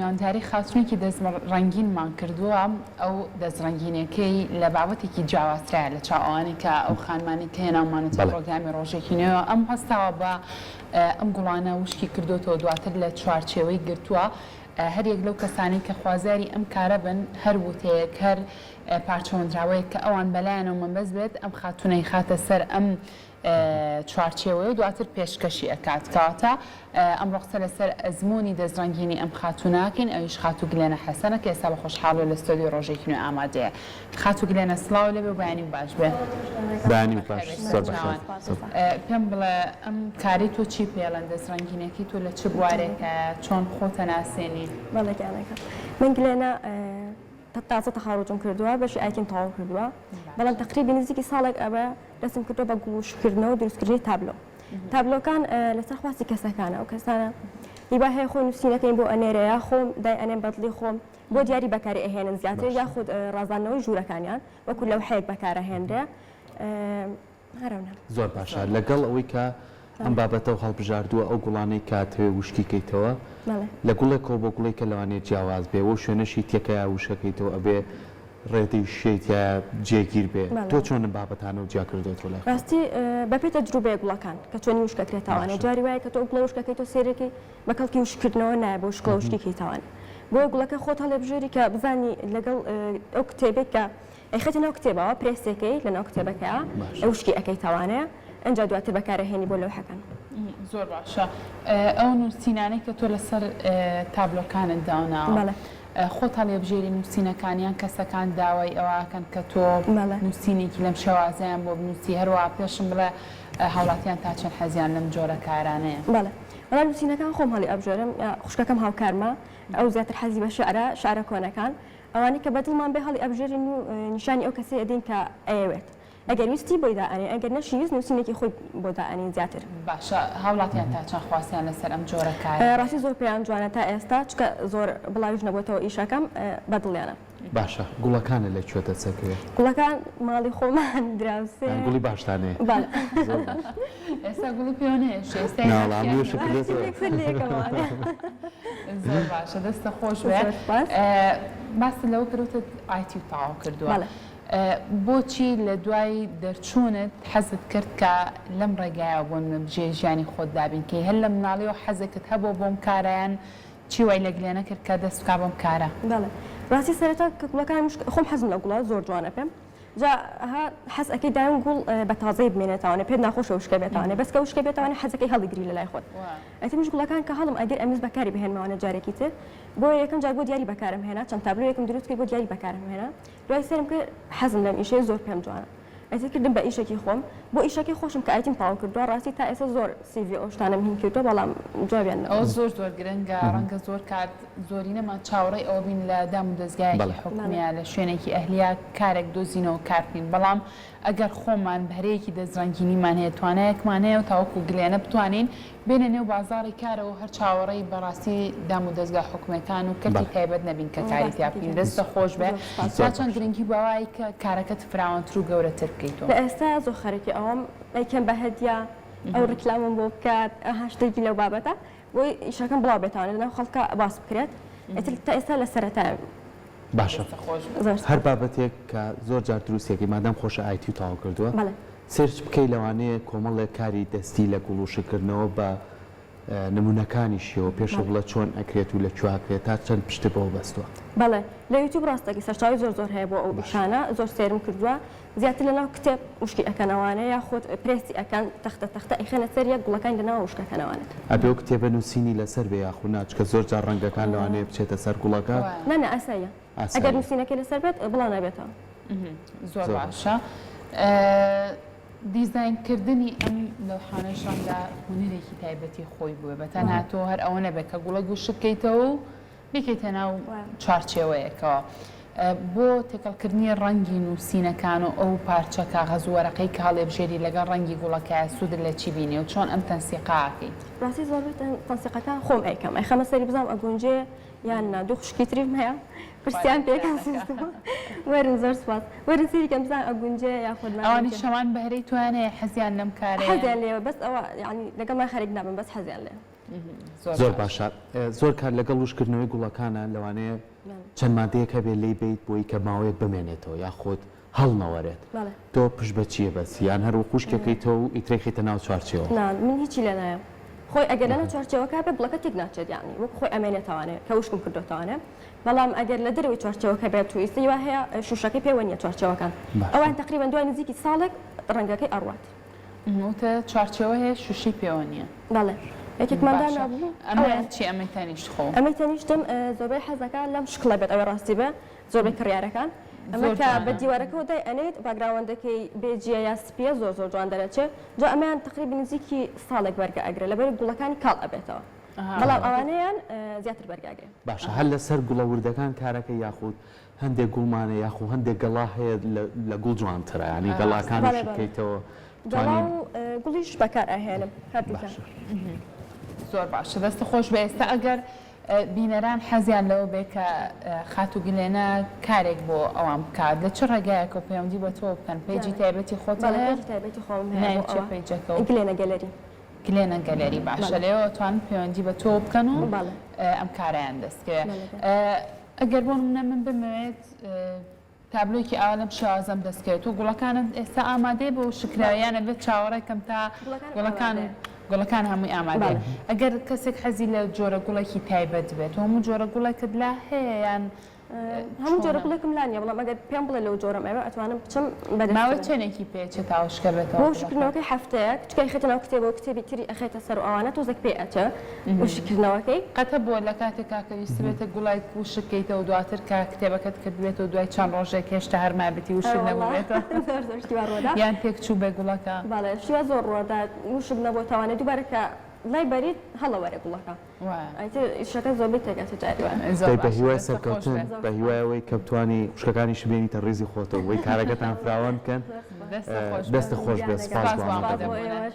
بەرهەنگانداری خاچونێکی دەستڕەنگینمان کردووە ئەو دەستڕەنگینەکەی لە بابەتێکی جیاوازترایە لە چاوانێک کە ئەو خانمانی کە هێناومانێتە پرۆگرامی ڕۆژێکی نوێ ئەم هەستاوە بە ئەم گوڵانە وشکی کردوتەوە دواتر لە چوارچێوەی گرتووە هەر یەک لەو کەسانی کە خوازاری ئەم کارە بن هەر وتەیەک هەر پارچەوەندراوەیەک کە ئەوان بەلایەنەوە مەبەست بێت ئەم خاتونەی خاتە سەر ئەم چوارچێوەیە و دواتر پێشکەشی ئەکات کەواتە ئەم ڕۆخسە لەسەر ئەزمموی دەستڕەنگینی ئەم خاتوناکەین ئەویش خاتو گلێنە حەسەنە کە ئێستا بە خۆشحاڵ لە ستۆدیۆ ڕۆژێکی نوێ ئامادەیە خاتو گلێنە سڵاو لەبێ بەیانی باش بێ پێم بڵێ ئەم کاری تۆ چی پێڵەن دەستڕەنگینێکی تۆ لە چ بوارێکە چۆن خۆتە ناسێنی بەڵێکیانەکە من گلێنە تازە تەخاڕۆجم کردووە بەشی ئایتیم تەواو کردووە بەڵام تقریبی نزیکی ساڵێک ئەوە دەستم کردووە بە گوشکردنەوە و دروستکردنی تابلۆ تابلۆکان لەسەر خواستی کەسەکانە ئەو کەسانە هیوا هەیە خۆی نووسینەکەین بۆ ئەنێرەیە خۆم دای ئەنێم بەدڵی خۆم بۆ دیاری بەکاری ئەهێنن زیاتر یاخود ڕازاندنەوەی ژوورەکانیان وەکو لەو حەیەک بەکارەهێنرێ هەرەونە زۆر باشە لەگەڵ ئەوەی کە ئەم بابەتە و هەڵبژاردووە ئەو گوڵانەی کاتەوێ وشکیکەیتەوە لە گوڵێکەوە بۆ گوڵی کە لەوانێت جیاواز بێ و شوێنەشی تێکەیە وشەکەیتەوە ئەبێ ڕێتی شێتە جێگیر بێ تۆ چۆن بابەتانە و جیاکردێتەوە لە ڕاستی بەپێ تەجروبەیە گوڵەکان کە چۆنی وشکەکرێتەوانە جاری وایە کە تۆ گوڵە وشکەکەی تۆ سێرەکەی بە کەڵکی وشکردنەوە نایە بۆ شکڵە وشکیکەیتەوانە بۆ گوڵەکە خۆت هەڵێبژێری کە بزانی لەگەڵ ئەو کتێبێک کە ئەیخێتە ناو کتێبەوە پرێسێکەی لە ناو کتێبەکەیە وشکی ئەەکەیتەوانەیە ئەنج دواتر بەکارەهێنی بۆ لەوحەکان زۆر باشە ئەو نووسینانەی کە تۆ لەسەر تابلۆکانت داوناوە خۆت هەڵێبژێری نووسینەکانیان کەسەکان داوای ئەوەکەن کە تۆ نووسینێکی لەم شێوازیان بۆ بنووسی هەروە پێشم بڵێ هاوڵاتیان تا چەند حەزیان لەم جۆرە کارانەیە بەڵێ بەڵام نووسینەکان خۆم هەڵی ئەبژێرم خوشکەکەم هاوکارمە ئەو زیاتر حەزی بە شعرە کۆنەکان ئەوانەی کە بەدڵمان بێ هەڵی ئەبژێرین و نیشانی ئەو کەسەی ئەدەین کە ئەیەوێت ئەگەر ویستی بۆی دائەنێ ئەگەر نەشیویست نووسینێکی خۆی بۆ دائەنێ زیاتر باشە هاوڵاتیان تا چەند خواستیان لەسەر ئەم جۆرە کار ڕاستی زۆر پێیان جوانە تا ئێستا چکە زۆر بڵاویش نەبووەوە ئیشەکەم بەدڵیانە باشە گوڵەکانە لەکوێتە چەکەوێت گوڵەکان ماڵی خۆمان دراوسێ گوڵی باشتانێ ئێستا گوڵی پێوانەیەش زۆر باشە دەستە خۆش بێ باسی لەوە کردوتە ئایتی تەواو کردووە بۆچی لە دوای دەرچوونت حەزت کرد کە لەم ڕێگایە بۆن بژێ ژیانی خۆت دابینکەی هەر لە مناڵیەوە حەزەکەت هەبوو بۆم کارایان چی وای لە گلێنە کرد کە دەست بکا بۆم کارە بەڵێ ڕاستی سەرەتا کە گوڵەکان خۆم حەزم لە گوڵە زۆر جوانە پێم جا حەز ئەەکەی دایم گوڵ بە تازەی بمێنێتوانێ پێت ناخۆشە وشکە بێتوانێ بەسکە وشکە بێتوانێ حەزەکەی هەڵیگری لە لای خۆت ئەتیمش گوڵەکان کە هەڵم ئەگەر ئەمیز بەکاری بهێنمەوانە جارێکی تر بۆ یەکەم جار بۆ دیاری بەکارم هێنا چەند تابلۆ یەکم دروست کرد بۆ دیاری بەکارم هێنا دوای سەرم کرد حەزم لەم ئیشەی زۆر پێم جوانە ئەتی کردم بە ئیشێکی خۆم بۆ ئیشەکەی خۆشم کە ئایتیم تەواو کردووە ڕاستی تا ئێستا زۆر سیڤی ئەو شتانەم هین کردووە بەڵام جوابیان ئەو زۆر گرنگە ڕەنگە زۆر کات زۆری نەمان چاوەڕێی ئەوە بین لە دام و دەستگایەکی حکومیە لە شوێنێکی ئەهلیە کارێک دۆزینەوە کاربین بەڵام ئەگەر خۆمان بەهرەیەکی دەستڕەنگینیمان هەیە توانایەکمان هەیە و تاوەکو گلێنە بتوانین بێنە نێو بازاڕی کارەوە هەر چاوەڕێی بەڕاستی دام و دەستگا حکومەکان و کردی تایبەت نەبین کە کاری تیاپین دەستە خۆش بێ تا چەند گرنگی بەوایی کە کارەکەت فراوانتر و گەورەتر بکەیتەوە لە ئێستا زۆر خەرێکی ئەوم ئەیکەم بە هەدیە ئەو ڕکلامم بۆ بکات هاشتێکی لەو بابەتە بۆی ئیشەکەم بڵاو بێتوانێت لەناو خەڵکە باس بکرێت تا ئێستا لە سەرەتایە باشە هەر بابەتێک کە زۆر جار دروستێکی مادام خۆشە ئایتی و تاوا کردووە سێرچ بکەی لەوانەیە کۆمەڵێک کاری دەستی لە گوڵوشکردنەوە بە نمونونەکانیشیەوە پێشە بڵە چۆن ئەکرێت و لە کوواکرێت تا چەند پشتە بەوە بەستووە بەڵێ لە یوتوب ڕاستەکی سەرچاوی زۆر هەیە بۆ ئەو بشانە زۆر سێرم کردووە زیاتر لەناو کتێب وشکی ئەکەنەوانە یا خۆت پرێسی ئەکەن تەختە ئەیخەنە سەر یەک گوڵەکان لەناو وشکەکەنەوانێت ئەبێ و کتێبە نووسینی لەسەر بێ یاخو ناچکە زۆر جار ڕەنگەکان لەوانەیە بچێتە سەر گوڵەکە نە ئەسایە ئەگەر نووسینەکەی لەسەر بێت بڵاو نەبێتەوە زۆر باشە دیزاینکردنی ئەم لەوحانەش ڕەنگە هونەرێکی تایبەتی خۆی بووە بە تەنها تۆ هەر ئەوە نەبێت کە گوڵە گوشکەیتەوە و بکەیتە ناو چوارچێوەیەکەوە بۆ تێکەڵکردنی ڕەنگی نووسینەکان و ئەو پارچە کاغەز و وەرەقەی کە هەڵێبژێری لەگەڵ ڕەنگی گوڵەکە سوودت لە چی بینی و چۆن ئەم تەنسیقاکەی ڕاستی زۆر تەنسیقەکان خۆم ئەیکەم ئەیخەمە سەری بزانم ئەگونجێ یان دوو خوشکی تریم هەیە پرسیان پێکەم وەرن زۆر سوپاس وەرن سەریکەم بزان ئەگونجێ یاخۆ ئەوانی شەوان بەهرەی توانێ حەزیان لەم کارەیە حەزیان لێوە بەس ئەوە یعنی لەگەڵ من خەریک نابن بەس حەزیان لێ زۆر باشە زۆر کار لەگەڵ وشکردنەوەی گوڵەکانە لەوانەیە چەند مادەیەکە بێ لی بیت بۆی کە ماوەیەک بمێنێتەوە یاخۆت هەڵنەوەرێت تۆ پشت بە چییە بەس یان هەر خوشکەکەیتەوە و ئیترێکیتە ناو چوارچێەوە من هیچی لە نایە خۆی ئەگەر لەنە چوارچێوەکە بێ بڵەکە تێک ناچێت یانی وەک خۆی ئەمێنێتوانێت کە وشکم کردوتوانێت بەڵام ئەگەر لە دەروی چوارچێوەکە بێت تویستی وا هەیە شوشەکەی پێوە نیە چوارچێوەکان ئەوان تقریبا دوای نزیکی ساڵێک ڕەنگەکەی ئەڕوات وتە چوارچێوە هەیە شوشی پێوە نییە بەڵێ یەکێکماندا نابوو ئەمە چی ئەمەی تەنیشت خۆ ئەمەی تەنیشتم زۆربەی حەزەکە لەم شکڵە بێت ئەوەی ڕاستی بێ زۆربەی کڕیارەکان ئەمە کە بە دیوارەکەەوە دای ئەنێت باگراوەندەکەی بێجیە یا سپیە زۆر زۆر جوان دەرەچێت جا ئەمەیان تقریبا نزیکی ساڵێک بەرگە ئەگرێت لەبەر گوڵەکانی کاڵ ئەبێتەوە بەڵام ئەوانەیان زیاتر بەرگاگرێت باشە هەر لەسەر گوڵەوردەکان کارەکە یاخود هەندێک گوڵمانە یاخود هەندێک گەڵا هەیە لە گوڵ جوانترە ینی گەڵاکان شکەیتەوە گەڵا و گوڵیش بەکار ئەهێنم هەردووکە زۆر باشە دەستە خۆش بە ئێستا ئەگەر بینەران حەزیان لەوە بێ کە خات و گلێنە کارێک بۆ ئەوان بکات لە چ ڕێگایەکە پەیوەندی بە تۆ بکەن پێیجی تایبەتی خۆتان تایبەتی خۆم پێیجەکە گلێنە گەلەری گلێنە گەلەری باشە لێەوە توان پەیوەندی بە تۆ بکەن و ئەم کارەیان دەستکرێت ئەگەر بۆ نمونە من بمەوێت تابلۆیەکی ئاوا لەم شازەم دەستکرێت و گوڵەکانت ئێستا ئامادەی بۆ شکرایانە بێت چاوەڕێکم تا گوڵەکان هەمووی ئامادە ئەگەر کەسێک حەزی لە جۆرە گوڵێکی تایبەت بێت هەموو جۆرە گوڵێکت لا هەیە یان هەموو جۆرە گوڵێکم لا نییە بەڵام ئەگەر پێم بڵێ لەو جۆرەم ئەوە ئەتوانم بچم ماوەی چەندێکی پێچێت تاوشکە بێتەوە بۆ شکردنەوەکەی هەفتەیەک چکای خێتە ناو کتێبەوە کتێبی تری ئەخێتە سەر ئەوانە تۆزێک پێ ئەچە وشکردنەوەکەی قەتە بۆ لە کاتێک کاکەویست بێتە گوڵای وشکەیتەوە دواتر کە کتێبەکەت کردوێتەوە دوای چەند ڕۆژێک هێشتا هەرمابێتی وشک نەبووێتەوە یان تێک چوو بێ گوڵەکە باڵێ شیوە زۆر ڕۆدا وشک نەبووتەوانێت دووبارە کە لای بەریت هەڵەوەرە گوڵەکە شەکە زۆربەی تێگاتە جاریوە بە هیوای سەرکەوتن بە هیوایەوەی کە بتوانی وشکەکانی شبێنیتە ڕێزی خۆتەوە وەی کارەکەتان فراوان بکەن دەستە خۆش بێ سپاس